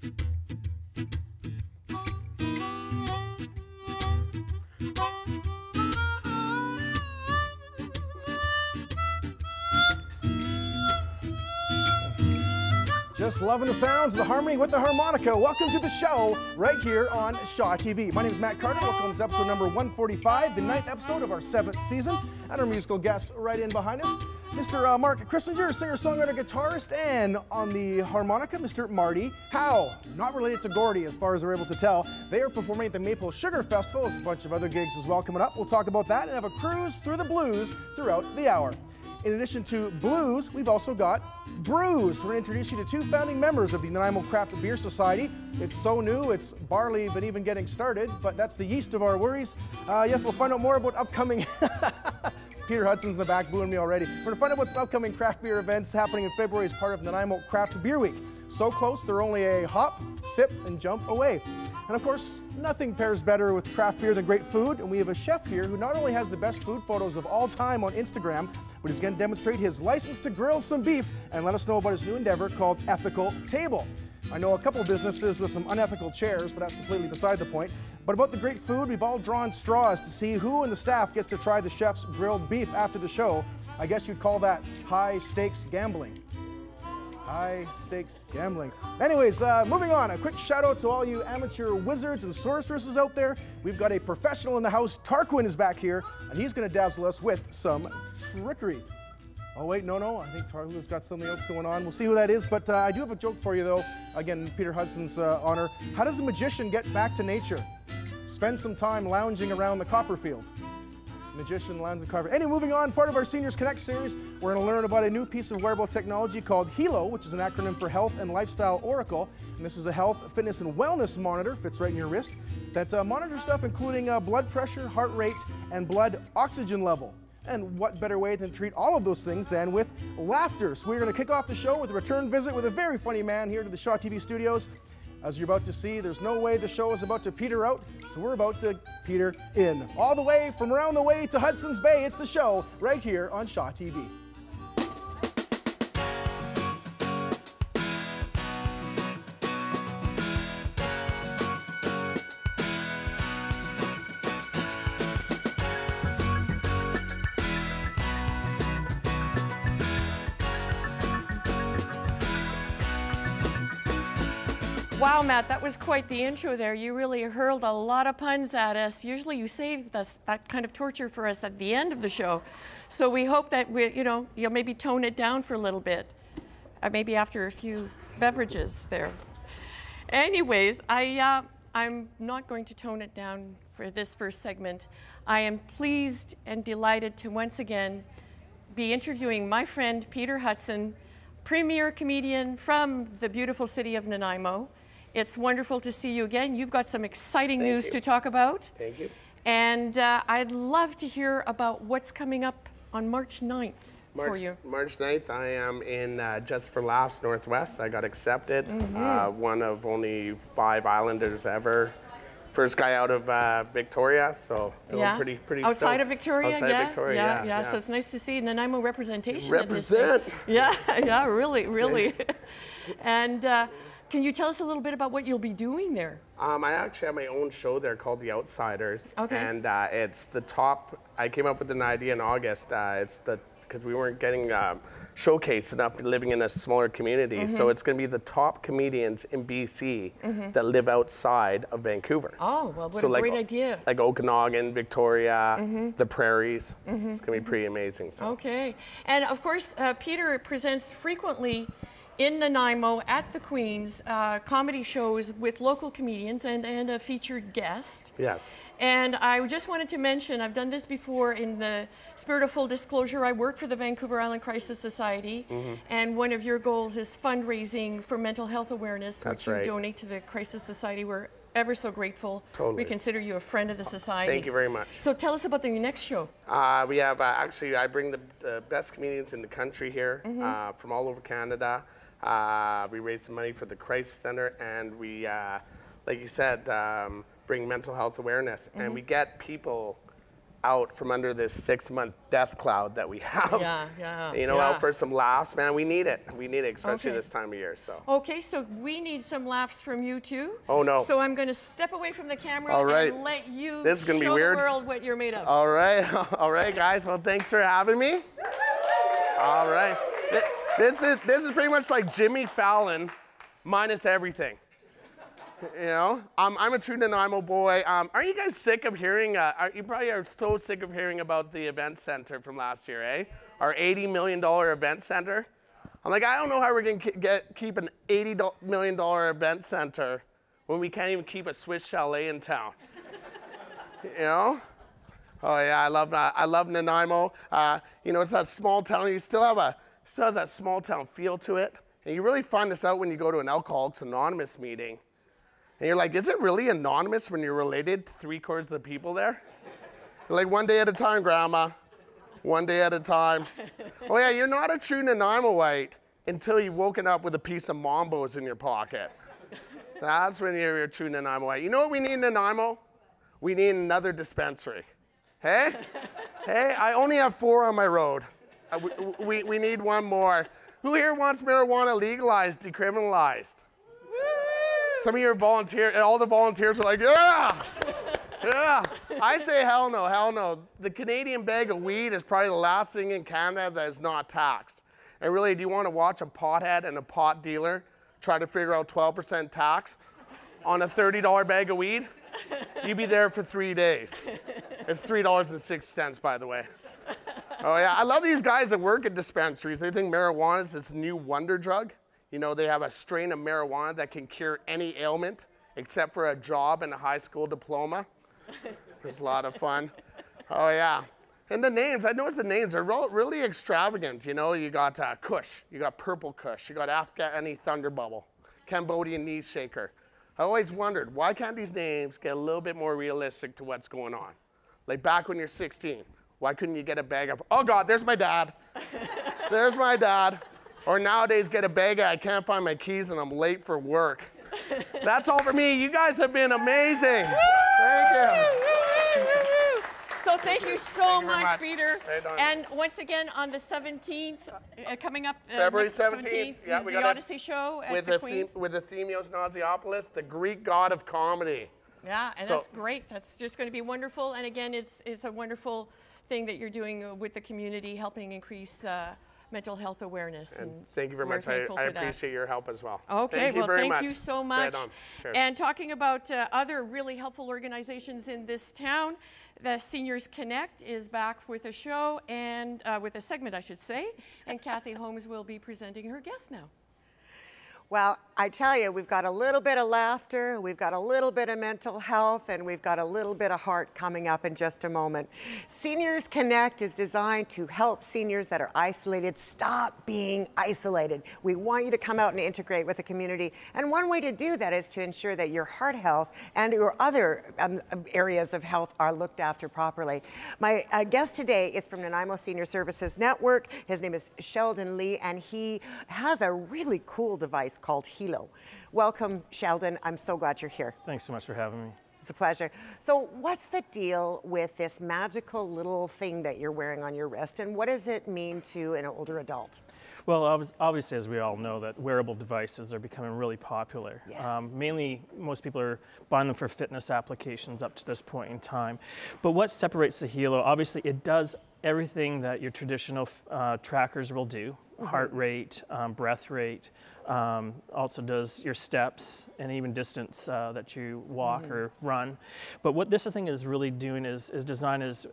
Just loving the sounds of the harmony with the harmonica. Welcome to the show right here on Shaw TV. My name is Matt Carter. Welcome to episode number 145, the 9th episode of our 7th season. And our musical guest right in behind us, Mr. Mark Crissinger, singer-songwriter, guitarist, and on the harmonica, Mr. Marty Howe. Not related to Gordy, as far as we're able to tell. They are performing at the Maple Sugar Festival. There's a bunch of other gigs as well coming up. We'll talk about that and have a cruise through the blues throughout the hour. In addition to blues, we've also got brews. We're going to introduce you to two founding members of the Nanaimo Craft Beer Society. It's so new, it's barely been even getting started, but that's the yeast of our worries. Yes, we'll find out more about upcoming... Peter Hudson's in the back booing me already. We're going to find out what's upcoming craft beer events happening in February as part of Nanaimo Craft Beer Week. So close, they're only a hop, sip, and jump away. And of course, nothing pairs better with craft beer than great food, and we have a chef here who not only has the best food photos of all time on Instagram, but he's going to demonstrate his license to grill some beef and let us know about his new endeavor called Ethical Table. I know a couple of businesses with some unethical chairs, but that's completely beside the point. But about the great food, we've all drawn straws to see who in the staff gets to try the chef's grilled beef after the show. I guess you'd call that high-stakes gambling. High-stakes gambling. Anyways, moving on. A quick shout-out to all you amateur wizards and sorceresses out there. We've got a professional in the house. Tarquin is back here, and he's going to dazzle us with some trickery. Oh, wait, no. I think Tarquin's got something else going on. We'll see who that is, but I do have a joke for you, though. Again, Peter Hudson's honor. How does a magician get back to nature? Spend some time lounging around the copperfield. Magician lands and carver. Anyway, moving on, part of our Seniors Connect series, we're going to learn about a new piece of wearable technology called HELO, which is an acronym for Health and Lifestyle Oracle. And this is a health, fitness, and wellness monitor, fits right in your wrist, that monitors stuff including blood pressure, heart rate, and blood oxygen level. And what better way to treat all of those things than with laughter? So we're going to kick off the show with a return visit with a very funny man here to the Shaw TV studios. As you're about to see, there's no way the show is about to peter out, so we're about to peter in. All the way from around the way to Hudson's Bay, it's the show right here on Shaw TV. Wow, Matt, that was quite the intro there. You really hurled a lot of puns at us. Usually you save us that kind of torture for us at the end of the show. So we hope that you'll maybe tone it down for a little bit. Maybe after a few beverages there. Anyways, I'm not going to tone it down for this first segment. I am pleased and delighted to once again be interviewing my friend Peter Hudson, premier comedian from the beautiful city of Nanaimo. It's wonderful to see you again. You've got some exciting news to talk about. Thank you. And I'd love to hear about what's coming up on March 9th for you. March 9th, I am in Just for Laughs Northwest. I got accepted. One of only 5 Islanders ever. First guy out of Victoria, so feeling pretty outside stoked. of Victoria, outside Victoria, yeah. So it's nice to see Nanaimo representation. Represent. Yeah, really. And can you tell us a little bit about what you'll be doing there? I actually have my own show there called The Outsiders. Okay. And it's the top, I came up with an idea in August. Because we weren't getting showcased enough living in a smaller community. So it's going to be the top comedians in BC that live outside of Vancouver. Oh, well, what a great idea. Like Okanagan, Victoria, the prairies. It's going to be pretty amazing. So. Okay. And of course, Peter presents frequently in Nanaimo at the Queen's comedy shows with local comedians and a featured guest. Yes. And I just wanted to mention, I've done this before in the spirit of full disclosure, I work for the Vancouver Island Crisis Society, and one of your goals is fundraising for mental health awareness, which you donate to the Crisis Society. We're ever so grateful. Totally. We consider you a friend of the society. Thank you very much. So tell us about the next show. We have, actually, I bring the best comedians in the country here from all over Canada. We raise some money for the Crisis Center, and we, like you said, bring mental health awareness. And we get people out from under this 6-month death cloud that we have. Yeah. You know, out for some laughs, man. We need it. We need it, especially Okay. this time of year. So. Okay, so we need some laughs from you too. Oh no. So I'm going to step away from the camera All right. and let you This is gonna be show weird. the world what you're made of. All right, guys. Well, thanks for having me. All right. This is pretty much like Jimmy Fallon, minus everything. You know, I'm a true Nanaimo boy. Aren't you guys sick of hearing? You probably are so sick of hearing about the event center from last year, eh? Our $80 million event center. I'm like, I don't know how we're gonna keep an $80 million event center when we can't even keep a Swiss chalet in town. You know? Oh yeah, I love Nanaimo. You know, it's that small town. You still has that small town feel to it, and you really find this out when you go to an Alcoholics Anonymous meeting. And you're like, is it really anonymous when you're related to 3/4 of the people there? You're like, one day at a time, Grandma. One day at a time. Oh yeah, you're not a true Nanaimoite until you've woken up with a piece of Mambo's in your pocket. That's when you're a true Nanaimoite. You know what we need in Nanaimo? We need another dispensary. Hey? Hey, I only have 4 on my road. We need one more. Who here wants marijuana legalized, decriminalized? Some of your volunteers, all the volunteers are like, yeah, yeah. I say hell no, hell no. The Canadian bag of weed is probably the last thing in Canada that is not taxed. And really, do you want to watch a pothead and a pot dealer try to figure out 12% tax on a $30 bag of weed? You'd be there for 3 days. It's $3.06, by the way. Oh yeah, I love these guys that work at dispensaries. They think marijuana is this new wonder drug. You know, they have a strain of marijuana that can cure any ailment except for a job and a high school diploma. It's a lot of fun. Oh yeah. And the names, I noticed the names are really extravagant. You know, you got Kush, you got Purple Kush, you got Afghani Thunder Bubble, Cambodian Knee Shaker. I always wondered, why can't these names get a little bit more realistic to what's going on? Like back when you're 16, why couldn't you get a bag of, oh God, there's my dad. There's my dad. Or nowadays get a bag of, I can't find my keys and I'm late for work. That's all for me. You guys have been amazing. Thank you. So thank you so much, Peter. Right on. And once again, on the 17th, coming up. February 17th. Yeah, is we the got Odyssey show at with the Queen's. with the Themios Naziopoulos, the Greek god of comedy. Yeah, and So- that's great. That's just going to be wonderful. And again, it's a wonderful thing that you're doing with the community, helping increase mental health awareness. And thank you very we're much. I thankful for that. appreciate your help as well. Okay, Thank you well, very thank much. you so much. Right on. Cheers. And talking about other really helpful organizations in this town, the Seniors Connect is back with a show and with a segment, I should say. And Cathy Holmes will be presenting her guest now. Well, I tell you, we've got a little bit of laughter, we've got a little bit of mental health, and we've got a little bit of heart coming up in just a moment. Seniors Connect is designed to help seniors that are isolated stop being isolated. We want you to come out and integrate with the community. And one way to do that is to ensure that your heart health and your other areas of health are looked after properly. My guest today is from Nanaimo Senior Services Network. His name is Sheldon Lee, and he has a really cool device called Hilo. Welcome, Sheldon. I'm so glad you're here. Thanks so much for having me. It's a pleasure. So what's the deal with this magical little thing that you're wearing on your wrist, and what does it mean to an older adult? Well, obviously, as we all know, that wearable devices are becoming really popular. Yeah. Mainly, most people are buying them for fitness applications up to this point in time. But what separates the Hilo, obviously, it does everything that your traditional trackers will do. Heart rate, breath rate, also does your steps and even distance that you walk or run. But what this thing is really doing is designed as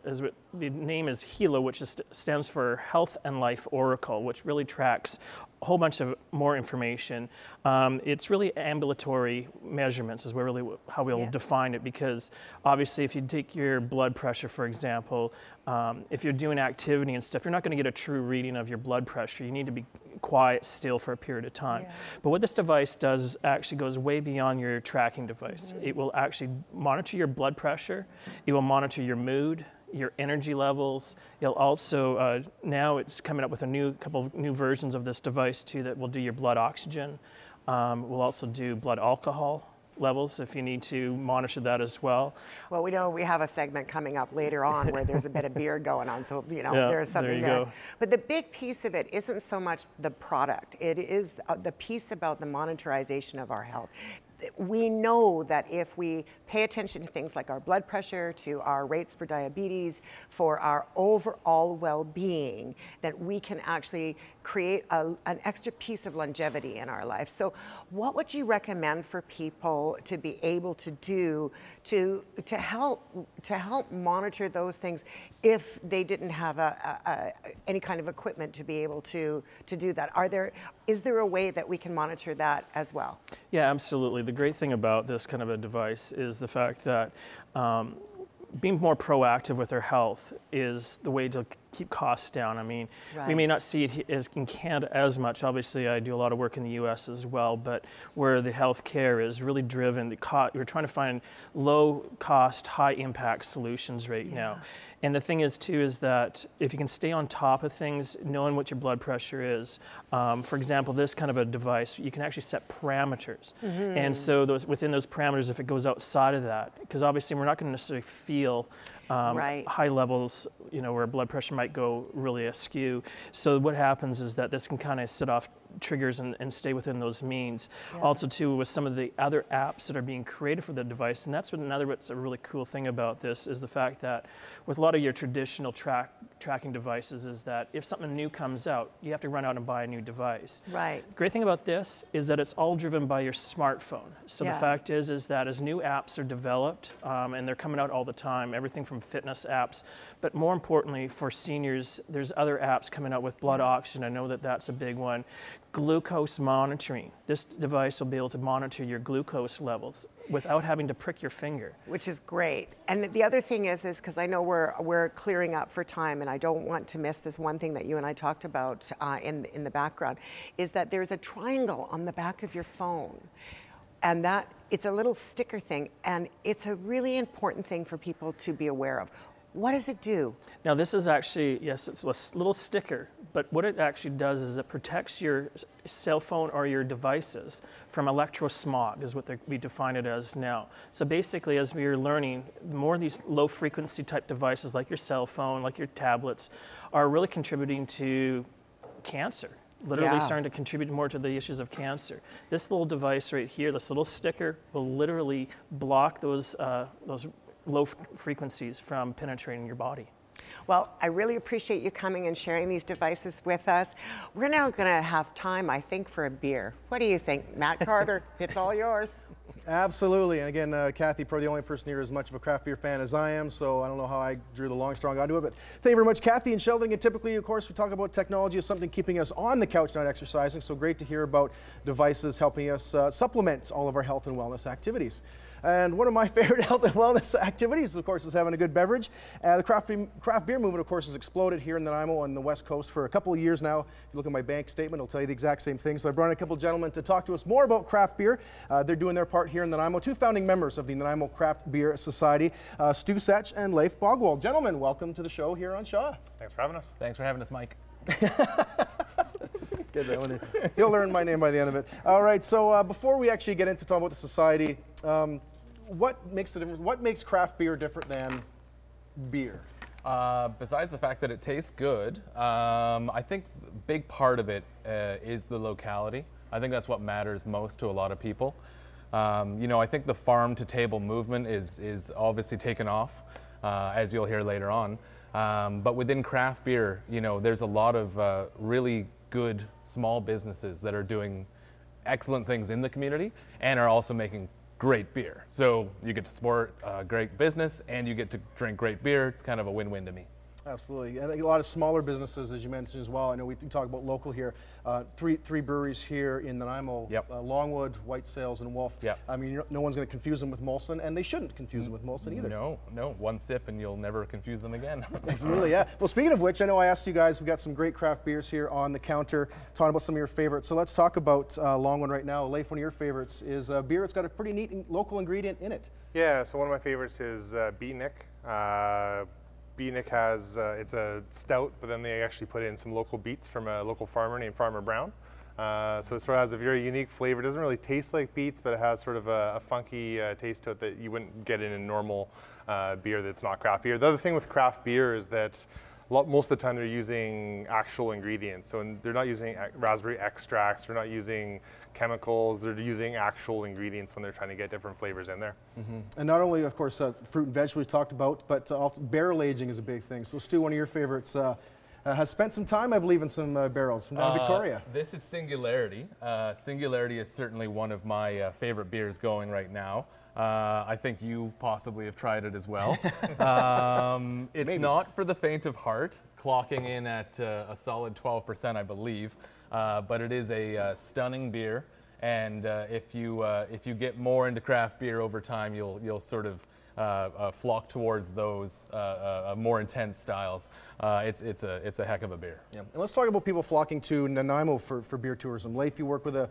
the name is Hilo, which stands for Health and Life Oracle, which really tracks a whole bunch of more information. It's really ambulatory measurements is really how we'll define it, because obviously if you take your blood pressure, for example, if you're doing activity and stuff, you're not going to get a true reading of your blood pressure. You need to be quiet still for a period of time. Yeah. But what this device does is actually goes way beyond your tracking device. It will actually monitor your blood pressure. It will monitor your mood, your energy levels. It'll also, now it's coming up with a couple of new versions of this device too that will do your blood oxygen. We'll also do blood alcohol levels if you need to monitor that as well. Well, we know we have a segment coming up later on where there's a bit of beer going on, so you know Yeah, there's something there you there. go. But the big piece of it isn't so much the product; it is the piece about the monitorization of our health. We know that if we pay attention to things like our blood pressure, to our rates for diabetes, for our overall well-being, that we can actually create an extra piece of longevity in our life. So what would you recommend for people to be able to do to help monitor those things if they didn't have any kind of equipment to be able to do that? Is there a way that we can monitor that as well? Yeah, absolutely. The great thing about this kind of a device is the fact that being more proactive with our health is the way to keep costs down. I mean, we may not see it as in Canada as much. Obviously, I do a lot of work in the U.S. as well, but where the healthcare is really driven, we're trying to find low-cost, high-impact solutions right now. And the thing is, too, is that if you can stay on top of things, knowing what your blood pressure is, for example, this kind of a device, you can actually set parameters. And so within those parameters, if it goes outside of that, because obviously we're not going to necessarily feel high levels, you know, where blood pressure might go really askew. So what happens is that this can kind of set off triggers and stay within those means. Also, too, with some of the other apps that are being created for the device, and that's what's a really cool thing about this is the fact that with a lot of your traditional tracking devices is that if something new comes out, you have to run out and buy a new device. Right. The great thing about this is that it's all driven by your smartphone. So the fact is that as new apps are developed, and they're coming out all the time, everything from fitness apps, but more importantly for seniors, there's other apps coming out with blood oxygen. I know that that's a big one. Glucose monitoring. This device will be able to monitor your glucose levels without having to prick your finger. Which is great. And the other thing is because I know we're clearing up for time, and I don't want to miss this one thing that you and I talked about in the background, is that there's a triangle on the back of your phone. And that it's a little sticker thing, and it's a really important thing for people to be aware of. What does it do? Now this is actually, yes, it's a little sticker, but what it actually does is it protects your cell phone or your devices from electrosmog, is what we define it as now. So basically, as we are learning, more of these low frequency type devices like your cell phone, like your tablets, are really contributing to cancer. Literally starting to contribute more to the issues of cancer. This little device right here, this little sticker, will literally block those low frequencies from penetrating your body. Well, I really appreciate you coming and sharing these devices with us. We're now going to have time, I think, for a beer. What do you think, Matt Carter? It's all yours. Absolutely. And again, Cathy, probably the only person here as much of a craft beer fan as I am, so I don't know how I drew the long, strong onto it, but thank you very much, Cathy and Sheldon. And typically, of course, we talk about technology as something keeping us on the couch, not exercising, so great to hear about devices helping us supplement all of our health and wellness activities. And one of my favorite health and wellness activities, of course, is having a good beverage. The craft beer movement, of course, has exploded here in Nanaimo on the West Coast for a couple of years now. If you look at my bank statement, it'll tell you the exact same thing. So I brought in a couple of gentlemen to talk to us more about craft beer. They're doing their part here in Nanaimo. Two founding members of the Nanaimo Craft Beer Society, Stu Setch and Leif Bogwald. Gentlemen, welcome to the show here on Shaw. Thanks for having us. Thanks for having us, Mike. Get that one in. You'll learn my name by the end of it. All right, so before we actually get into talking about the society, what makes the difference? What makes craft beer different than beer? Besides the fact that it tastes good, I think a big part of it is the locality. I think that's what matters most to a lot of people. You know, I think the farm-to-table movement is obviously taken off, as you'll hear later on. But within craft beer, you know, there's a lot of really good small businesses that are doing excellent things in the community and are also making great beer. So you get to support a great business and you get to drink great beer. It's kind of a win-win to me. Absolutely. And a lot of smaller businesses, as you mentioned as well. I know we talk about local here. Three breweries here in Nanaimo, Longwood, White Sails, and Wolf. Yep. I mean, no one's going to confuse them with Molson, and they shouldn't confuse them with Molson either. No. One sip and you'll never confuse them again. Absolutely, yeah. Well, speaking of which, I know I asked you guys, we got some great craft beers here on the counter, talking about some of your favorites. So let's talk about Longwood right now. Leif, one of your favorites is a beer. It's got a pretty neat local ingredient in it. Yeah, so one of my favorites is Beatnik. Beatnik has, it's a stout, but then they actually put in some local beets from a local farmer named Farmer Brown. So it sort of has a very unique flavor. It doesn't really taste like beets, but it has sort of a funky taste to it that you wouldn't get in a normal beer that's not craft beer. The other thing with craft beer is that most of the time they're using actual ingredients. So they're not using raspberry extracts, they're not using chemicals, they're using actual ingredients when they're trying to get different flavors in there. And not only, of course, fruit and vegetables we talked about, but also barrel aging is a big thing. So Stu, one of your favorites, has spent some time, I believe, in some barrels from down in Victoria. This is Singularity. Singularity is certainly one of my favorite beers going right now. I think you possibly have tried it as well. It's Maybe. not for the faint of heart, clocking in at a solid 12%, I believe. But it is a stunning beer, and if you get more into craft beer over time, you'll sort of flock towards those more intense styles. It's a heck of a beer. Yeah. And let's talk about people flocking to Nanaimo for beer tourism. Leif, you work with a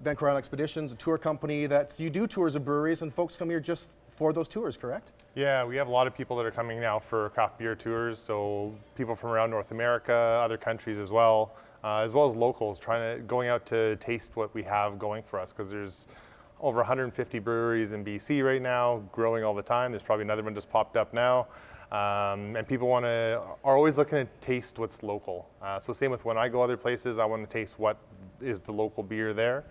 Vancouver Island Expeditions, a tour company that you do tours of breweries, and folks come here just for those tours, correct? Yeah, we have a lot of people that are coming now for craft beer tours. So people from around North America, other countries as well as locals going out to taste what we have going for us, because there's over 150 breweries in BC right now, growing all the time. There's probably another one just popped up now. And people are always looking to taste what's local. So same with when I go other places, I want to taste what is the local beer there.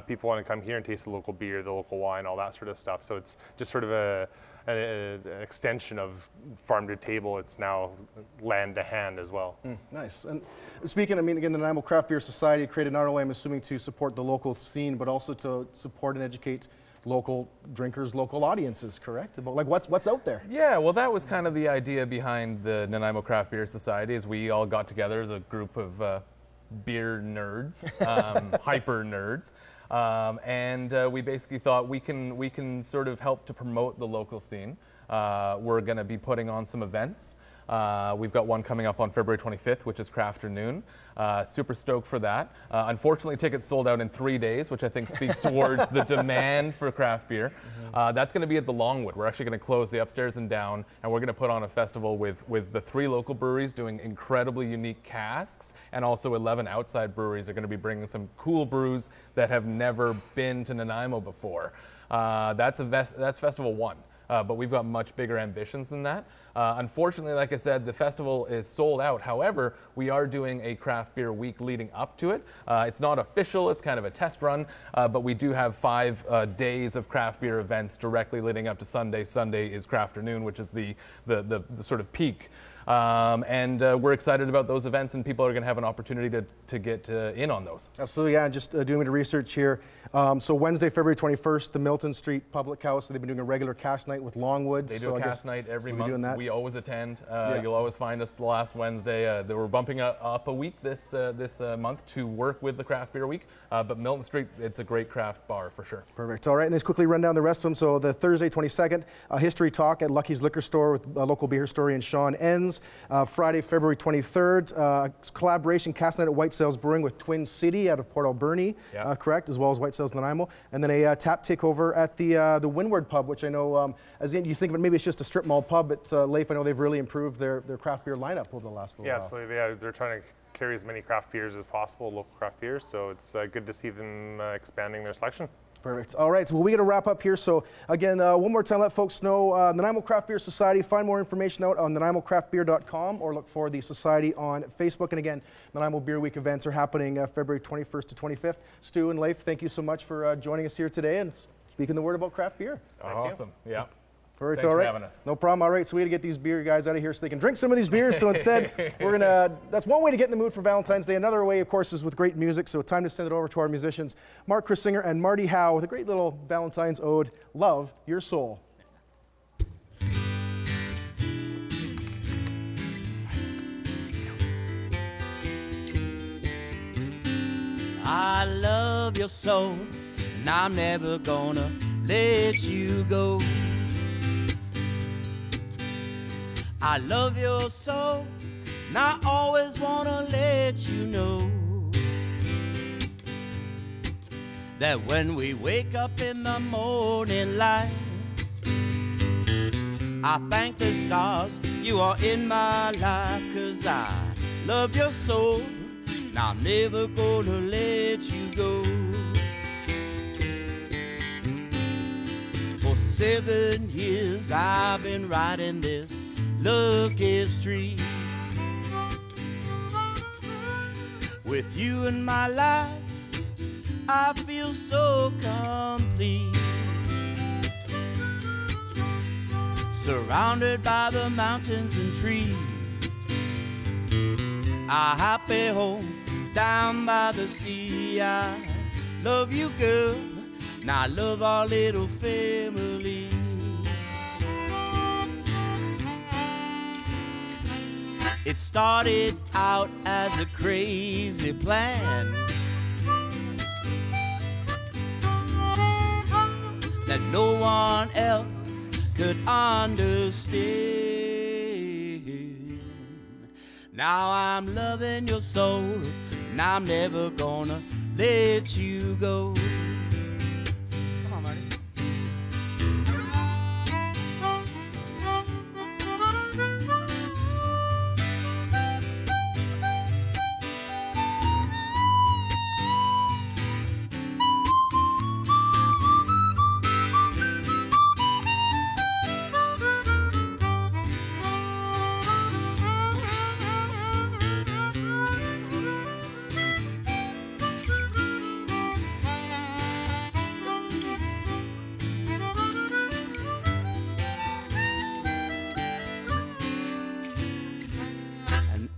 People want to come here and taste the local beer, the local wine, all that sort of stuff. So it's just sort of an extension of farm to table. It's now land to hand as well. Nice. And speaking, I mean, again, the Nanaimo Craft Beer Society created not only, I'm assuming, to support the local scene, but also to support and educate local drinkers, local audiences, correct? About like what's out there. Yeah, well, that was kind of the idea behind the Nanaimo Craft Beer Society, is we all got together as a group of beer nerds, hyper nerds. And we basically thought we can sort of help to promote the local scene. We're going to be putting on some events. We've got one coming up on February 25th, which is Crafternoon. Super stoked for that. Unfortunately, tickets sold out in 3 days, which I think speaks towards the demand for craft beer. That's going to be at the Longwood. We're actually going to close the upstairs and down, and we're going to put on a festival with the 3 local breweries doing incredibly unique casks, and also 11 outside breweries are going to be bringing some cool brews that have never been to Nanaimo before. That's Festival 1. But we've got much bigger ambitions than that. Unfortunately, like I said, the festival is sold out. However, we are doing a craft beer week leading up to it. It's not official, it's kind of a test run, but we do have 5 days of craft beer events directly leading up to Sunday. Sunday is Crafternoon, which is the sort of peak. And we're excited about those events, and people are going to have an opportunity to get in on those. Absolutely, yeah. Just doing a bit of research here. So Wednesday, February 21st, the Milton Street Public House. They've been doing a regular cast night with Longwood. They do a cast night every month. Doing that. We always attend. You'll always find us the last Wednesday. They were bumping up a week this month to work with the Craft Beer Week. But Milton Street, it's a great craft bar for sure. Perfect. All right, and let's quickly run down the rest of them. So the Thursday, 22nd, History Talk at Lucky's Liquor Store with local beer historian Sean Enns. Friday, February 23rd, collaboration cast night at White Sails Brewing with Twin City out of Port Alberni, correct, as well as White Sails Nanaimo. And then a tap takeover at the Windward Pub, which I know, as you think of it, maybe it's just a strip mall pub, but Leif, I know they've really improved their craft beer lineup over the last little while. Absolutely. They're trying to carry as many craft beers as possible, local craft beers, so it's good to see them expanding their selection. Perfect. All right, so we're going to wrap up here. So again, one more time, let folks know, Nanaimo Craft Beer Society, find more information out on nanaimocraftbeer.com or look for the society on Facebook. And again, Nanaimo Beer Week events are happening February 21st to 25th. Stu and Leif, thank you so much for joining us here today and speaking the word about craft beer. Awesome. Yeah. Perfect. Thanks all right. for having us. No problem. All right, so we got to get these beer guys out of here so they can drink some of these beers. So instead, we're going to, that's one way to get in the mood for Valentine's Day. Another way, of course, is with great music. So time to send it over to our musicians, Mark Crissinger and Marty Howe, with a great little Valentine's ode, Love Your Soul. I love your soul, and I'm never gonna let you go. I love your soul, and I always wanna let you know that when we wake up in the morning light, I thank the stars you are in my life, 'cause I love your soul, and I'm never gonna let you go. For 7 years I've been riding this lucky street. With you in my life, I feel so complete. Surrounded by the mountains and trees, a happy home down by the sea. I love you, girl, and I love our little family. It started out as a crazy plan that no one else could understand. Now I'm loving your soul, and I'm never gonna let you go. Come on, Marty.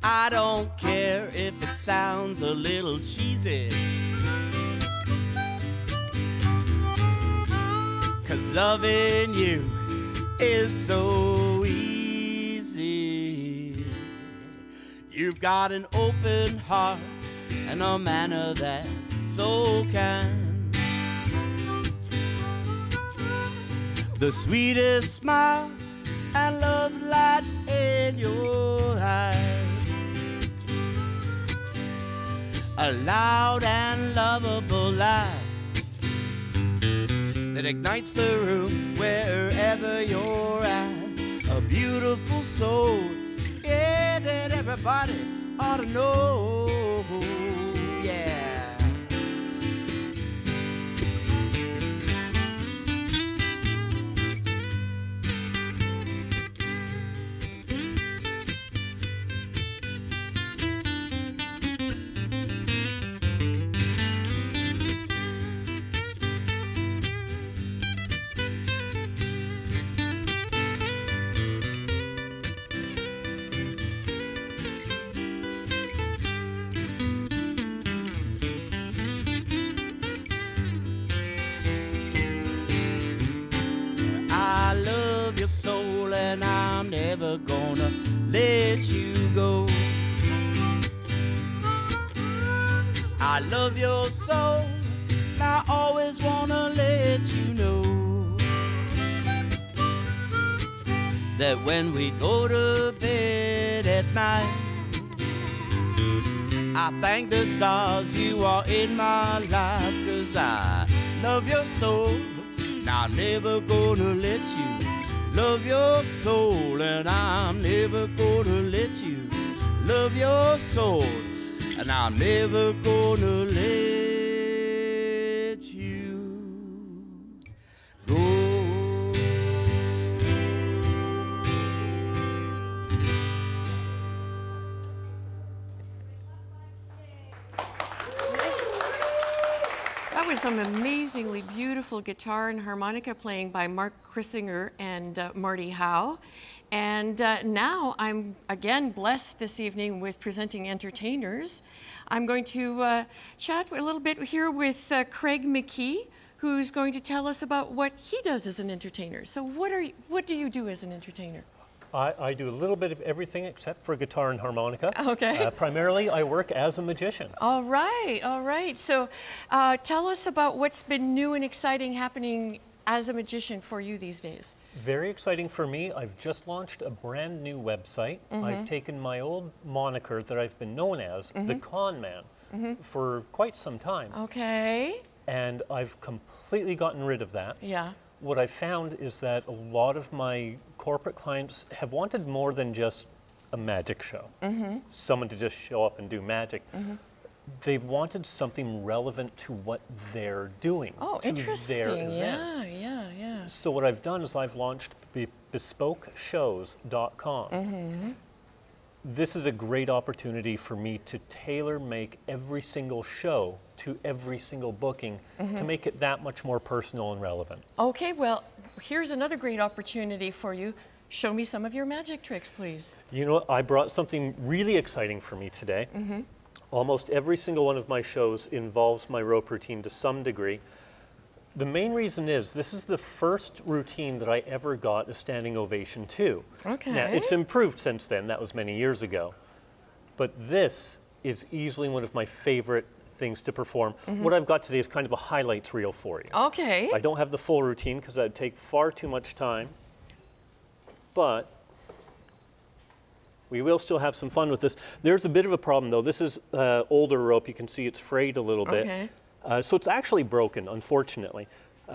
I don't care if it sounds a little cheesy, 'cause loving you is so easy. You've got an open heart and a manner that's so kind, the sweetest smile and love light in your eyes, a loud and lovable laugh that ignites the room wherever you're at, a beautiful soul, yeah, that everybody ought to know, yeah. I love your soul, and I'm never gonna let you go. I love your soul, and I always wanna let you know that when we go to bed at night, I thank the stars you are in my life, 'cause I love your soul, and I'm never gonna let you love your soul, and I'm never gonna let you love your soul, and I'm never gonna let you go. That was some amazingly beautiful guitar and harmonica playing by Mark Crissinger and Marty Howe. And now I'm again blessed this evening with presenting entertainers. I'm going to chat a little bit here with Craig McKee, who's going to tell us about what he does as an entertainer. So what do you do as an entertainer? I do a little bit of everything except for guitar and harmonica. Okay. Primarily, I work as a magician. All right, all right. So tell us about what's been new and exciting happening as a magician for you these days. Very exciting for me. I've just launched a brand new website. I've taken my old moniker that I've been known as, the Con Man, for quite some time. Okay. And I've completely gotten rid of that. Yeah. What I found is that a lot of my corporate clients have wanted more than just a magic show. Someone to just show up and do magic. they've wanted something relevant to what they're doing. Oh, to interesting. Their event. Yeah. So what I've done is I've launched bespokeshows.com. This is a great opportunity for me to tailor make every single show to every single booking to make it that much more personal and relevant. Okay, well, here's another great opportunity for you. Show me some of your magic tricks, please. You know what? I brought something really exciting for me today. Almost every single one of my shows involves my rope routine to some degree. The main reason is this is the first routine that I ever got a standing ovation to. Okay. Now, it's improved since then. That was many years ago. But this is easily one of my favorite things to perform. What I've got today is kind of a highlights reel for you. Okay. I don't have the full routine because that would take far too much time. But we will still have some fun with this. There's a bit of a problem, though. This is older rope. You can see it's frayed a little bit. Okay. So it's actually broken, unfortunately.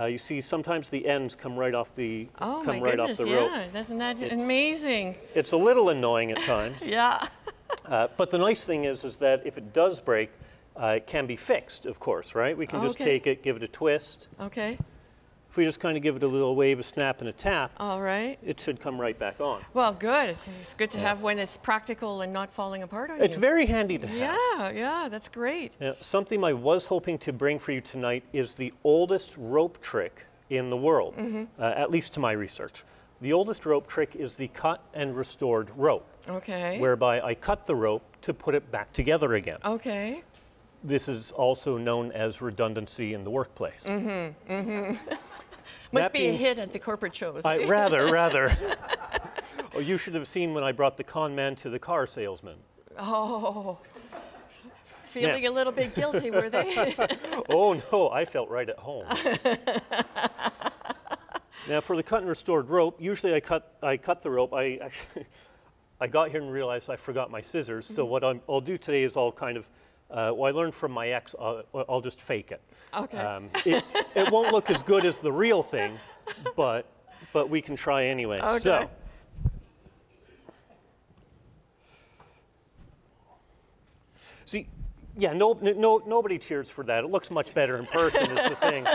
You see, sometimes the ends come right off the Oh my right goodness, off the rope. yeah, isn't that amazing? It's a little annoying at times. Yeah. But the nice thing is that if it does break, it can be fixed, of course, right? We can just take it, give it a twist. Okay. If we just kind of give it a little wave, a snap, and a tap, All right. it should come right back on. Well, good. It's good to have when it's practical and not falling apart on you. It's very handy to have. Yeah, that's great. Now, something I was hoping to bring for you tonight is the oldest rope trick in the world, at least to my research. The oldest rope trick is the cut and restored rope, Okay. whereby I cut the rope to put it back together again. Okay. This is also known as redundancy in the workplace. Must be a hit at the corporate shows. Rather. Oh, you should have seen when I brought the con man to the car salesman. Oh. Feeling a little bit guilty, were they? Oh no, I felt right at home. Now for the cut and restored rope, usually I cut the rope. I got here and realized I forgot my scissors. So what I'll do today is I'll kind of, well, I learned from my ex, I'll just fake it. Okay. It won't look as good as the real thing, but we can try anyway. Okay. So, see, yeah, nobody cheers for that. It looks much better in person is the thing.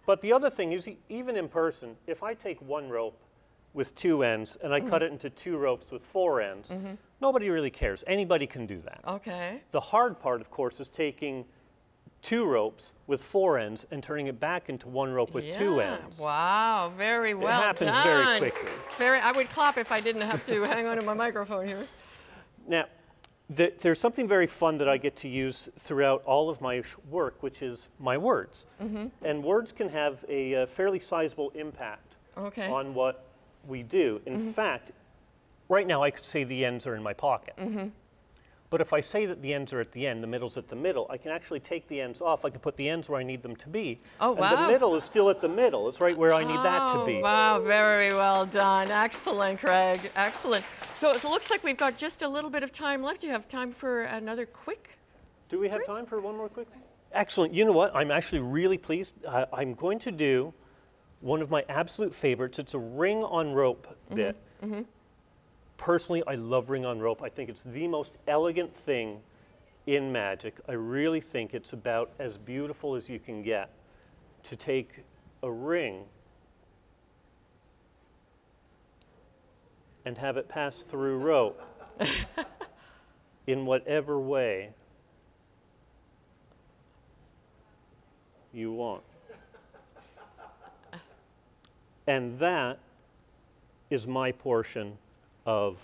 But the other thing is, even in person, if I take one rope with two ends and I cut it into two ropes with four ends, nobody really cares. Anybody can do that. Okay. The hard part, of course, is taking two ropes with four ends and turning it back into one rope with two ends. Wow, very well done. It happens very quickly. I would clap if I didn't have to hang on to my microphone here. Now, there's something very fun that I get to use throughout all of my work, which is my words. And words can have a fairly sizable impact on what we do. In fact, right now I could say the ends are in my pocket. But if I say that the ends are at the end, the middle's at the middle, I can actually take the ends off. I can put the ends where I need them to be. Oh, wow. And the middle is still at the middle. It's right where I need that to be. Wow, very well done. Excellent, Craig. Excellent. So it looks like we've got just a little bit of time left. Do you have time for another quick? Do we have time for one more quick? Excellent. You know what? I'm actually really pleased. I'm going to do one of my absolute favorites. It's a ring on rope bit. Personally, I love ring on rope. I think it's the most elegant thing in magic. I really think it's about as beautiful as you can get to take a ring and have it pass through rope in whatever way you want. And that is my portion of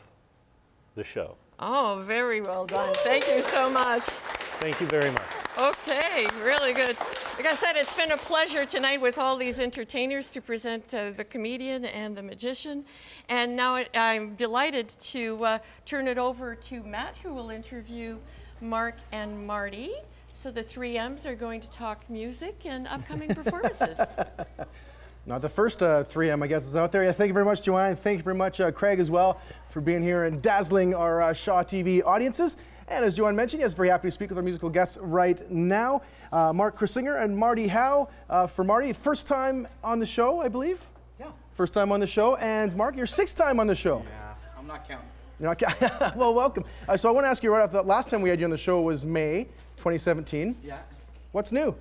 the show. Oh, very well done. Thank you so much. Thank you very much. Okay, really good. Like I said, it's been a pleasure tonight with all these entertainers to present the comedian and the magician. And now I'm delighted to turn it over to Matt, who will interview Mark and Marty. So the 3Ms are going to talk music and upcoming performances. Not the first 3M, I guess, is out there. Yeah, thank you very much, Joanne. Thank you very much, Craig, as well, for being here and dazzling our Shaw TV audiences. And as Joanne mentioned, yes, very happy to speak with our musical guests right now. Mark Crissinger and Marty Howe. For Marty, first time on the show, I believe? Yeah. First time on the show. And Mark, your sixth time on the show. Yeah, I'm not counting. You're not well, welcome. So I want to ask you right off the last time we had you on the show was May 2017. Yeah. What's new?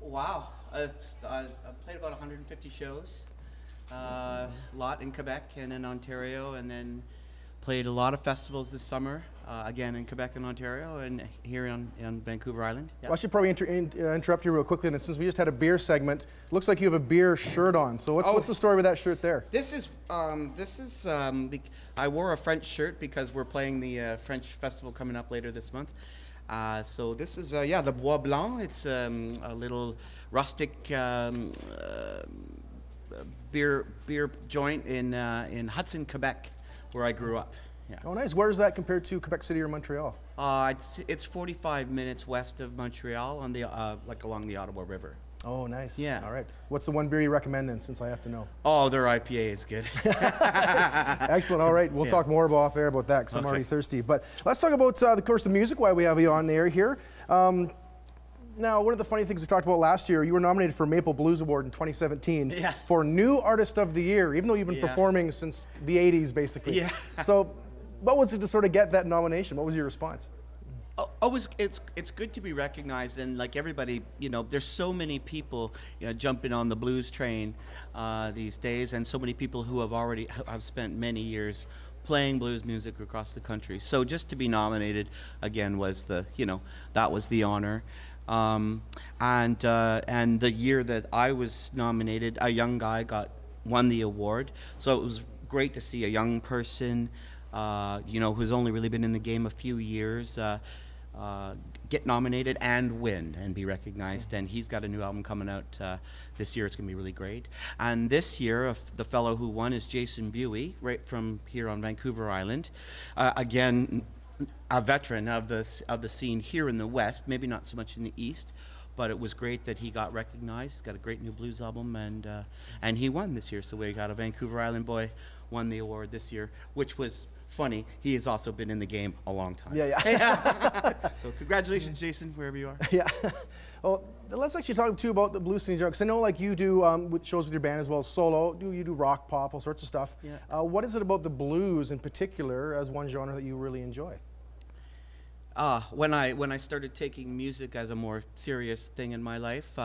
Wow. I played about 150 shows. A lot in Quebec and in Ontario, and then played a lot of festivals this summer, again in Quebec and Ontario, and here on Vancouver Island. Yeah. Well, I should probably interrupt you real quickly, and since we just had a beer segment, looks like you have a beer shirt on. So what's the story with that shirt there? This is I wore a French shirt because we're playing the French festival coming up later this month. So this is the Bois Blanc. It's a little rustic beer joint in Hudson, Quebec, where I grew up. Yeah. Oh, nice. Where is that compared to Quebec City or Montreal? It's 45 minutes west of Montreal on the along the Ottawa River. Oh, nice. Yeah. All right. What's the one beer you recommend then, since I have to know? Oh, their IPA is good. Excellent. All right. We'll talk more off air about that because I'm already thirsty. But let's talk about, of course, the music while we have you on the air here. Now, one of the funny things we talked about last year, you were nominated for Maple Blues Award in 2017 for New Artist of the Year, even though you've been performing since the 80s, basically. Yeah. So what was it to sort of get that nomination? What was your response? It's good to be recognized, and like everybody, there's so many people jumping on the blues train these days, and so many people who have spent many years playing blues music across the country. So just to be nominated again was that was the honor. And the year that I was nominated, a young guy won the award. So it was great to see a young person, who's only really been in the game a few years, get nominated and win and be recognized. And he's got a new album coming out this year. It's going to be really great. And this year, the fellow who won is Jason Buey, right from here on Vancouver Island. Again, a veteran of the scene here in the West, maybe not so much in the East, but it was great that he got recognized. He's got a great new blues album, and he won this year. So we got a Vancouver Island boy won the award this year, which was funny. He has also been in the game a long time. Yeah. So congratulations, Jason, wherever you are. Yeah. Well, let's actually talk too about the blues scene, because I know like you do with shows with your band as well as solo. You do rock, pop, all sorts of stuff. Yeah. What is it about the blues in particular as one genre that you really enjoy? When I started taking music as a more serious thing in my life,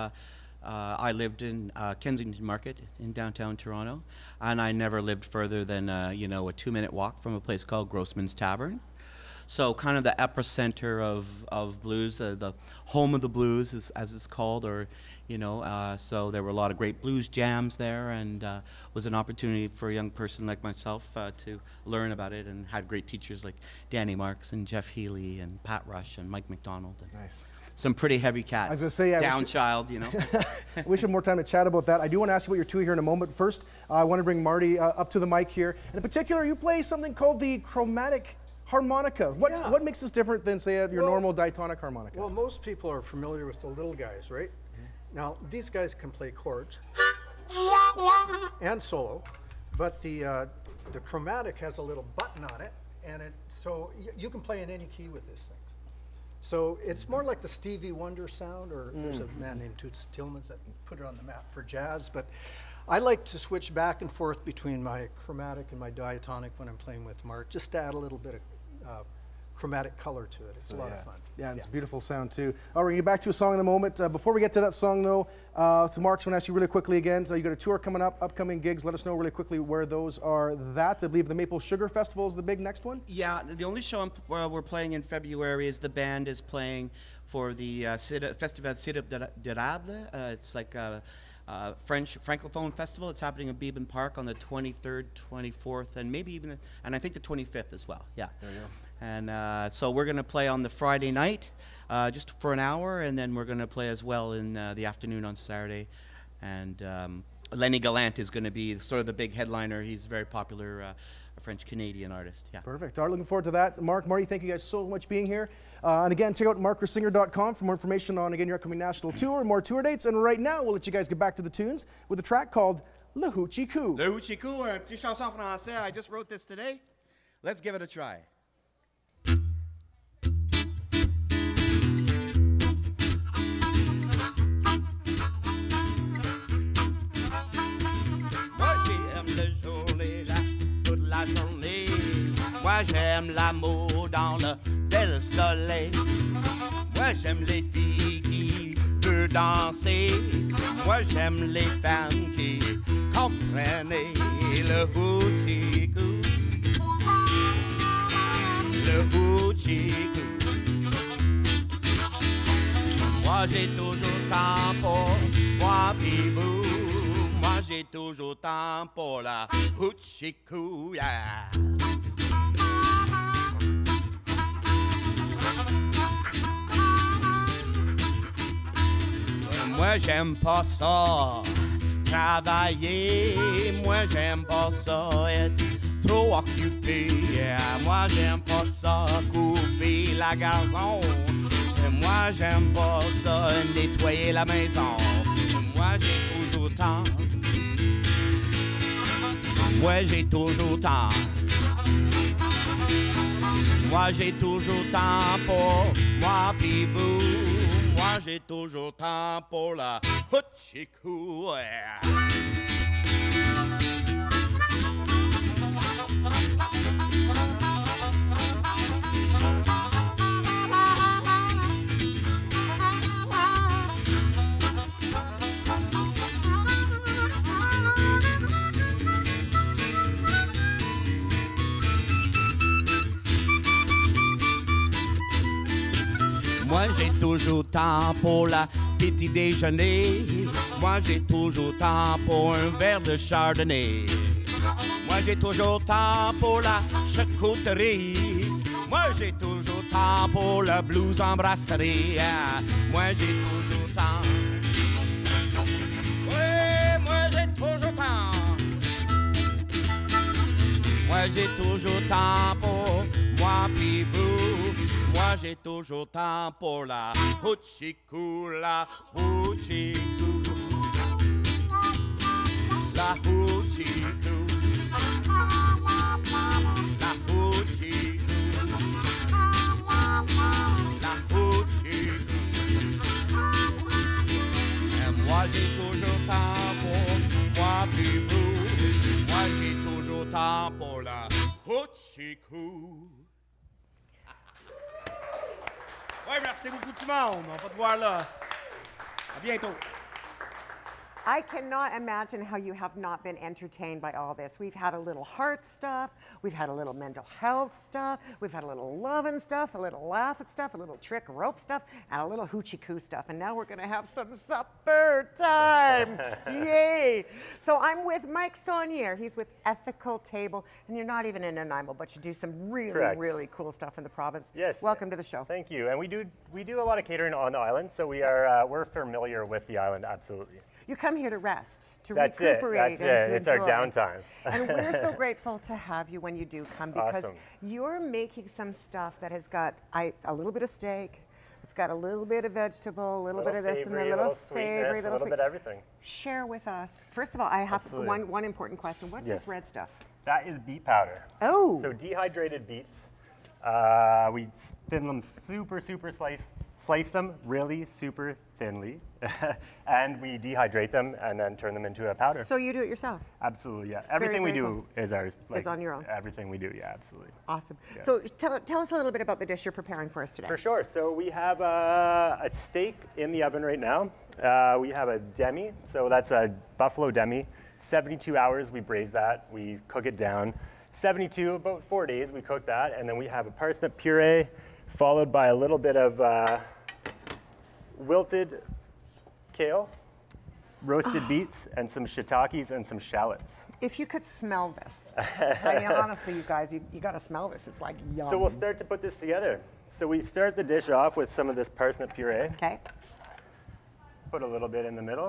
I lived in Kensington Market in downtown Toronto, and I never lived further than a 2-minute walk from a place called Grossman's Tavern. So kind of the epicenter of blues, the home of the blues, as it's called, so there were a lot of great blues jams there, and was an opportunity for a young person like myself to learn about it, and had great teachers like Danny Marks and Jeff Healy and Pat Rush and Mike McDonald. And nice. Some pretty heavy cats. As I say, Downchild, We should have more time to chat about that. I do want to ask you about your tour here in a moment. First, I want to bring Marty up to the mic here. And in particular, you play something called the chromatic harmonica. What makes this different than, say, your normal diatonic harmonica? Well, most people are familiar with the little guys, right? Now, these guys can play chords and solo, but the chromatic has a little button on it, and so you can play in any key with this thing. So it's more like the Stevie Wonder sound, or there's a man named Toots Tillmans that put it on the map for jazz, but I like to switch back and forth between my chromatic and my diatonic when I'm playing with Mark, just to add a little bit of chromatic color to it. It's a lot of fun. Yeah, and it's a beautiful sound too. All right, we're going to get back to a song in a moment. Before we get to that song though, so Mark, I want to ask you really quickly again, so you got a tour coming up, upcoming gigs. Let us know really quickly where those are. I believe the Maple Sugar Festival is the big next one? Yeah, the only show we're playing in February is the band is playing for the Festival Sirop d'Érable. It's like a French Francophone festival. It's happening in Beeben Park on the 23rd, 24th, and maybe even, and I think the 25th as well. Yeah. There you go. And so we're going to play on the Friday night, just for an hour, and then we're going to play as well in the afternoon on Saturday. And Lenny Gallant is going to be sort of the big headliner. He's a very popular French-Canadian artist. Yeah. Perfect. All right, looking forward to that. Mark, Marty, thank you guys so much for being here. And again, check out markcrissinger.com for more information on, again, your upcoming national tour and more tour dates. And right now, we'll let you guys get back to the tunes with a track called Le Hoochie Coo. Le Hoochie Coo, un petit chanson français. I just wrote this today. Let's give it a try. Moi j'aime le journée là, toute la journée. Moi j'aime l'amour dans le bel soleil. Moi j'aime les filles qui veulent danser. Moi j'aime les femmes qui comprennent le hoochie coo. Le hoochie coo. Moi j'ai toujours temps pour moi pis vous. Moi j'ai toujours temps pour la hoochie coo, yeah. Moi j'aime pas ça, travailler. Moi j'aime pas ça, être trop occupé. Yeah. Moi j'aime pas ça, couper la gazon. Moi j'aime pas ça, nettoyer la maison. Moi j'ai toujours temps. Moi j'ai toujours temps. Moi j'ai toujours temps pour moi pis vous. Moi j'ai toujours temps pour la hoochie coo. Moi j'ai toujours temps pour la petit déjeuner. Moi j'ai toujours temps pour un verre de chardonnay. Moi j'ai toujours temps pour la charcuterie. Moi j'ai toujours temps pour la blues en brasserie. Moi j'ai toujours temps. Oui, moi j'ai toujours temps. Moi j'ai toujours temps pour moi pis vous. Moi j'ai toujours temps pour la hoochie coo, la hoochie coo. La hoochie coo. La hoochie coo. La hoochie coo. Et moi j'ai toujours temps pour moi puis vous. Moi j'ai toujours temps pour la hoochie coo. Oui, merci beaucoup tout le monde. On va te voir là. À bientôt. I cannot imagine how you have not been entertained by all this. We've had a little heart stuff, we've had a little mental health stuff, we've had a little loving stuff, a little laughing stuff, a little trick rope stuff, and a little hoochie coo stuff. And now we're gonna have some supper time. Yay! So I'm with Mike Sonier. He's with Ethical Table, and you're not even in Nanaimo, but you do some really, Correct. really cool stuff in the province. Yes. Welcome to the show. Thank you. And we do a lot of catering on the island, so we're familiar with the island, absolutely. You come here to rest, to That's recuperate, it. and to It's enjoy. our downtime. And we're so grateful to have you when you do come, because Awesome. you're making some stuff that has got a little bit of steak, it's got a little bit of vegetable, a little bit of this and a little savory, a little bit of everything. Share with us. First of all, I have one important question. What's this red stuff? That is beet powder. Oh. So dehydrated beets. We thin them super slice them really super thinly, and we dehydrate them and then turn them into a powder. So you do it yourself? Absolutely, yeah. It's Everything very, we very do cool. is ours. Is on your own? Everything we do, yeah, absolutely. Awesome. Yeah. So tell us a little bit about the dish you're preparing for us today. For sure. So we have a steak in the oven right now. We have a demi, so that's a buffalo demi. 72 hours we braise that, we cook it down. 72, about 4 days we cook that, and then we have a parsnip puree followed by a little bit of wilted kale, roasted beets, and some shiitakes and some shallots. If you could smell this, I mean, honestly, you guys, you got to smell this. It's like yum. So we'll start to put this together. So we start the dish off with some of this parsnip puree. Okay. Put a little bit in the middle.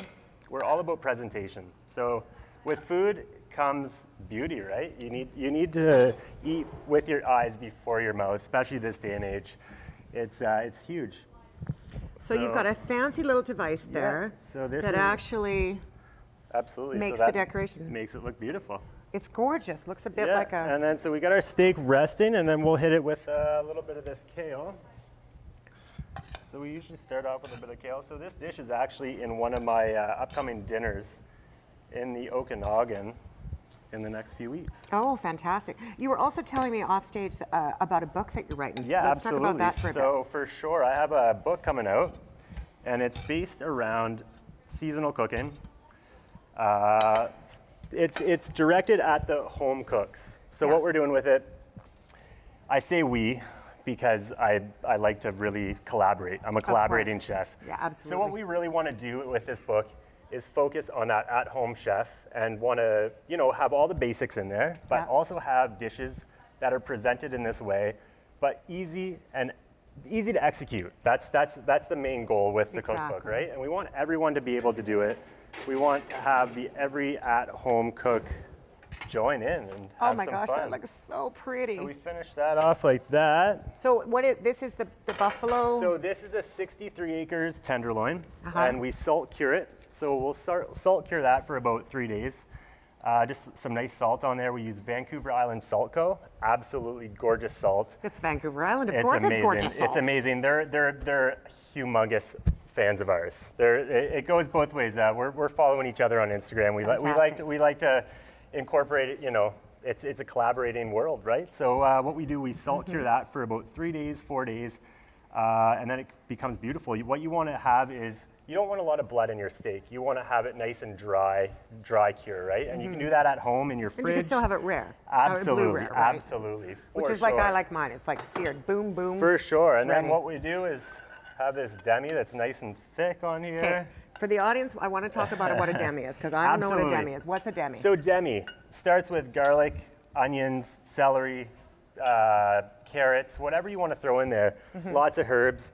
We're all about presentation. So with food comes beauty, right? You need to eat with your eyes before your mouth, especially this day and age. It's huge. So you've got a fancy little device there that actually makes the decoration. Makes it look beautiful. It's gorgeous. Looks a bit like a... And then so we got our steak resting, and then we'll hit it with a little bit of this kale. So we usually start off with a bit of kale. So this dish is actually in one of my upcoming dinners in the Okanagan. in the next few weeks. Oh, fantastic. You were also telling me off stage about a book that you're writing. Yeah, Let's absolutely. talk about that for a bit. So for sure, I have a book coming out, and it's based around seasonal cooking. It's directed at the home cooks. So what we're doing with it, I say we, because I like to really collaborate. I'm a collaborating chef. Yeah, absolutely. So what we really want to do with this book is focus on that at-home chef and want to, have all the basics in there, but also have dishes that are presented in this way, but easy to execute. That's the main goal with the cookbook, right? And we want everyone to be able to do it. We want to have every at-home cook join in and have some fun. Oh my gosh, that looks so pretty. So we finish that off like that. So this is the buffalo? So this is a 63 acres tenderloin, and we salt cure it. So we'll salt cure that for about 3 days. Just some nice salt on there. We use Vancouver Island Salt Co. Absolutely gorgeous salt. It's Vancouver Island, of course it's gorgeous salt. It's amazing. They're humongous fans of ours. It goes both ways. We're following each other on Instagram. We like to incorporate it. It's a collaborating world, right? So what we do, we salt cure that for about 3 days, 4 days, and then it becomes beautiful. What you want to have is, you don't want a lot of blood in your steak. You want to have it nice and dry cure, right? And you can do that at home in your fridge. And you can still have it rare. Absolutely, blue rare, right? absolutely. Which is like I like mine. It's like seared, boom, boom. For sure. And ready. then what we do is have this demi that's nice and thick on here. Okay. For the audience, I want to talk about what a demi is, because I don't know what a demi is. What's a demi? So demi starts with garlic, onions, celery, carrots, whatever you want to throw in there. Lots of herbs.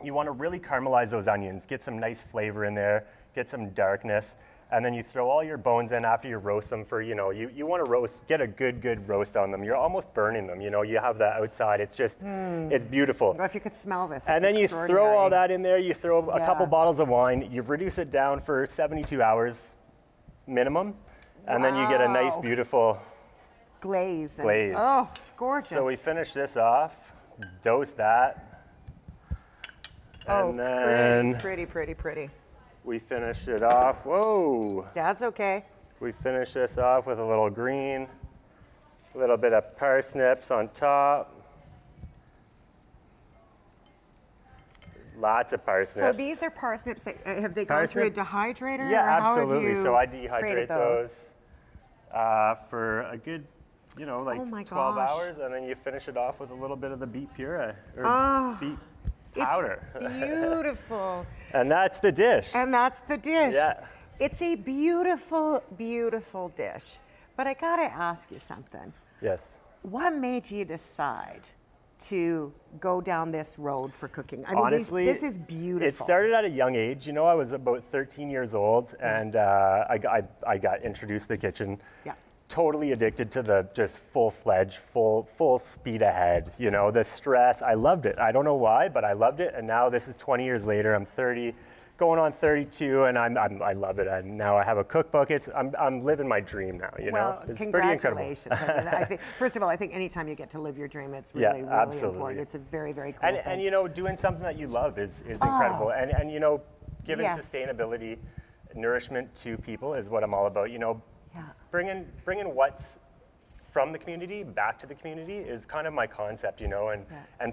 You want to really caramelize those onions, get some nice flavor in there, get some darkness, and then you throw all your bones in after you roast them for, you want to get a good roast on them. You're almost burning them, you have that outside. It's just, it's beautiful. Well, if you could smell this, and then you throw all that in there, you throw a couple bottles of wine, you reduce it down for 72 hours minimum, and then you get a nice, beautiful glaze. glaze. Oh, it's gorgeous. So we finish this off, dose that. Oh, and then pretty. We finish it off. Whoa. That's okay. We finish this off with a little green, a little bit of parsnips on top. Lots of parsnips. So these are parsnips that have they gone through a dehydrator? Yeah, or how absolutely. Have you so I dehydrate those for a good, like 12 hours, and then you finish it off with a little bit of the beet puree or beet powder. It's beautiful. And that's the dish. Yeah. It's a beautiful, beautiful dish. But I gotta ask you something. Yes. What made you decide to go down this road for cooking? I mean, honestly, this is beautiful. It started at a young age. I was about 13 years old, and I got introduced to the kitchen. Yeah. Totally addicted to the just full-fledged, full speed ahead. The stress. I loved it. I don't know why, but I loved it. And now this is 20 years later. I'm 30, going on 32, and I love it. And now I have a cookbook. I'm living my dream now. Well, it's congratulations. pretty incredible. I think, first of all, I think anytime you get to live your dream, it's really, really important. It's a very, very cool thing. And doing something that you love is incredible. And giving sustainability, nourishment to people is what I'm all about. Bringing what's from the community back to the community is kind of my concept, and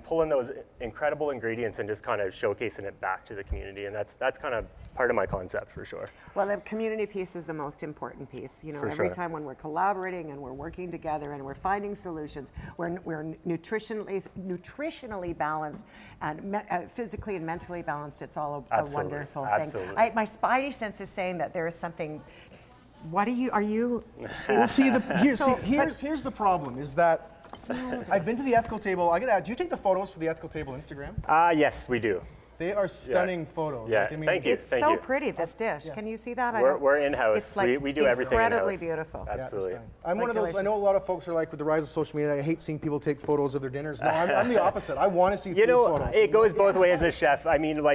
pulling those incredible ingredients and just kind of showcasing it back to the community, and that's kind of part of my concept for sure. Well, the community piece is the most important piece. Every time when we're collaborating and we're working together and we're finding solutions, we're nutritionally balanced and physically and mentally balanced. It's all a wonderful thing. My spidey sense is saying that there is something. What are you? Well, see, here's the problem is that I've been to the ethical table. I gotta ask, do you take the photos for the ethical table Instagram? Yes, we do. They are stunning photos. Yeah, thank you. It's so pretty, this dish. Yeah. Can you see that? We're in-house. It's like we do everything in-house. incredibly beautiful. Absolutely. Yeah, I'm one of those, I know a lot of folks are like, with the rise of social media, I hate seeing people take photos of their dinners. No, I'm the opposite. I want to see food photos. It goes both ways as a chef. I mean,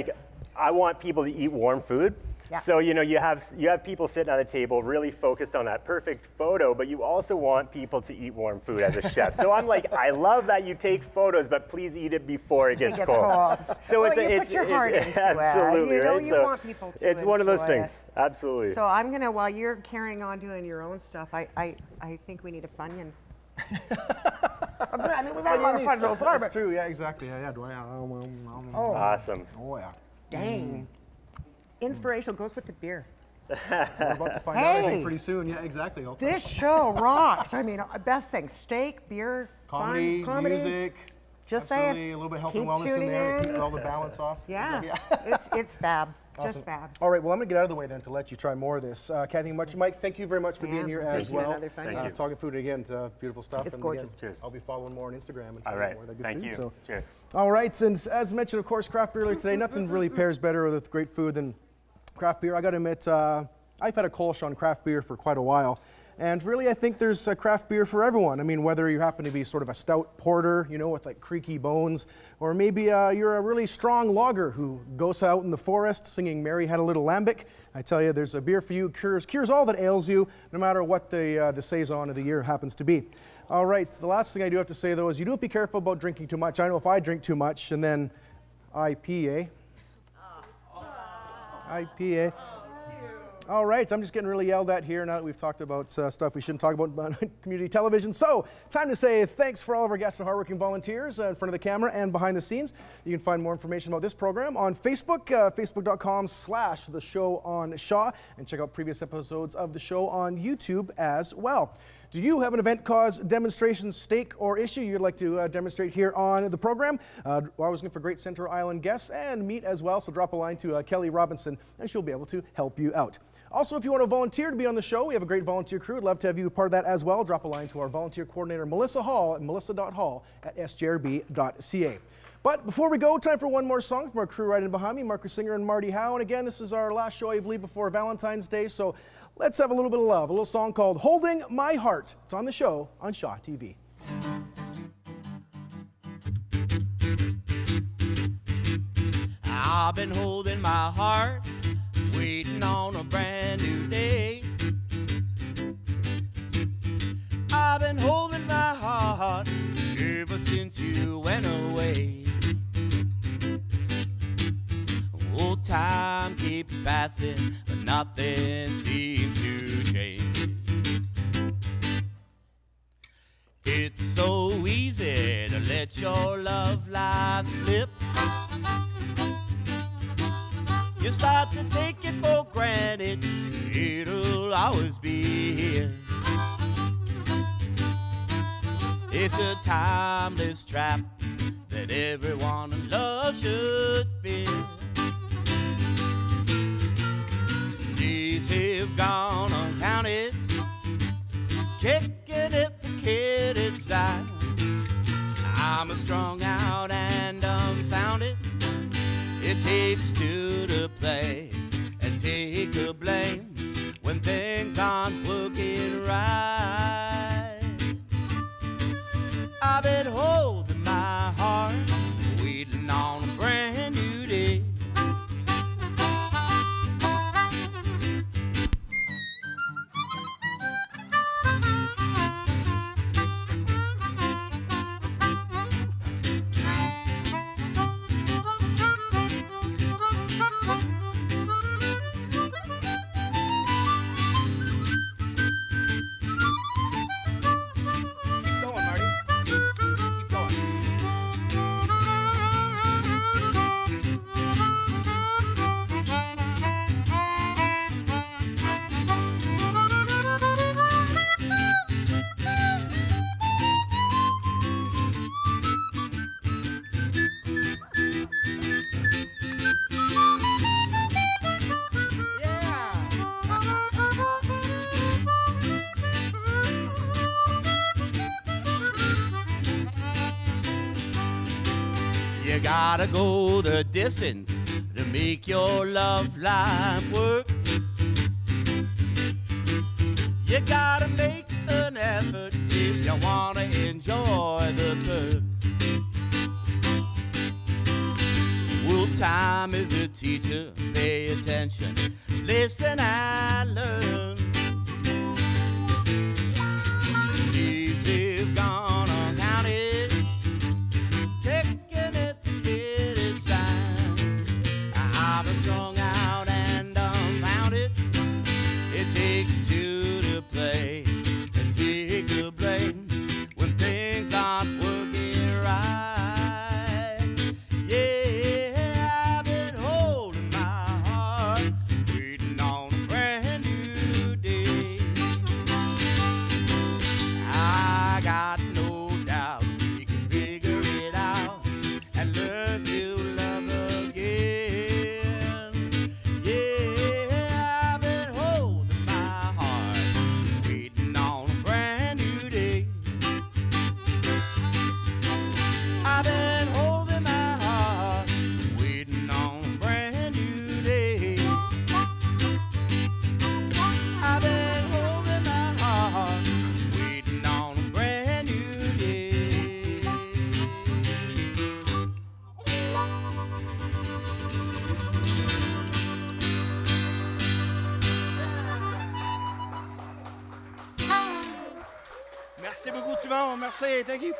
I want people to eat warm food, Yeah. So, you know, you have people sitting at a table really focused on that perfect photo, but you also want people to eat warm food as a chef. So I'm like, I love that you take photos, but please eat it before it gets cold. So well, you put your heart into absolutely, it. You know, right? you want people to It's one of those enjoy things. Absolutely. So I'm gonna, while you're carrying on doing your own stuff, I think we need a Funyun. I mean, we've had a lot of fun so far. That's true. Yeah, exactly. Yeah. Oh. Awesome. Oh yeah. Dang. Inspirational goes with the beer. We're about to find out, I think, pretty soon. Yeah, exactly. This show rocks. I mean, best thing: steak, beer, comedy, music. Just saying. saying. A little bit of health and wellness in there. Keep all the balance off. Yeah. It's fab. Awesome. Just fab. All right, well, I'm going to get out of the way then to let you try more of this. Cathy, Mike, thank you very much for being here as well. Thank you. Talking food again, beautiful stuff. It's gorgeous. Again, cheers. I'll be following more on Instagram and all right. more of that good thank food. you. So. Cheers. All right, since as mentioned, of course, craft beer earlier today, nothing really pairs better with great food than craft beer. I got to admit, I've had a kolsch on craft beer for quite a while. And really, I think there's a craft beer for everyone. I mean, whether you happen to be sort of a stout porter, you know, with like creaky bones, or maybe you're a really strong lager who goes out in the forest singing Mary Had a Little Lambic. I tell you, there's a beer for you. Cures all that ails you, no matter what the saison of the year happens to be. All right, the last thing I do have to say, though, is you do have to be careful about drinking too much. I know if I drink too much, and then IPA. IPA. All right, I'm just getting really yelled at here now that we've talked about stuff we shouldn't talk about on community television. So, time to say thanks for all of our guests and hardworking volunteers in front of the camera and behind the scenes. You can find more information about this program on Facebook, facebook.com/The Show on Shaw, and check out previous episodes of the show on YouTube as well. Do you have an event, cause, demonstration, stake, or issue you'd like to demonstrate here on the program? We're always looking for great Central Island guests and meet as well, so drop a line to Kelly Robinson and she'll be able to help you out. Also, if you want to volunteer to be on the show, we have a great volunteer crew. We'd love to have you part of that as well. Drop a line to our volunteer coordinator, Melissa Hall, at melissa.hall@sjrb.ca. But before we go, time for one more song from our crew right in behind me, Mark Crissinger and Marty Howe. And again, this is our last show, I believe, before Valentine's Day. So let's have a little bit of love. A little song called Holding My Heart. It's on the show on Shaw TV. I've been holding my heart, waiting on a brand new day. I've been holding my heart ever since you went away. Oh, time keeps passing, but nothing seems to change. It's so easy to let your love life slip. You start to take it for granted, it'll always be here. It's a timeless trap that everyone in love should fear. Days have gone uncounted, kicking at the kid inside. I'm strung out and unfounded. It takes two to play and take the blame when things aren't working right. I've been holding my heart, waiting on a brand new day. You gotta go the distance to make your love life work. You gotta make an effort if you wanna enjoy the perks. Well, time is a teacher, pay attention. Listen, I learned easy gonna count it, taking it to get it signed. I've strung out and found it. It takes two to play and take the blame when things aren't working right. Yeah, I've been holding my heart, waiting on a brand new day. I got no doubt we can figure it out and learn to love again. Yeah, I've been holding my heart, waiting on a brand new day. I've been holding my heart, waiting on a brand new day. I've been holding my heart, waiting on a brand new day. Merci beaucoup tout le monde. Merci. Thank you.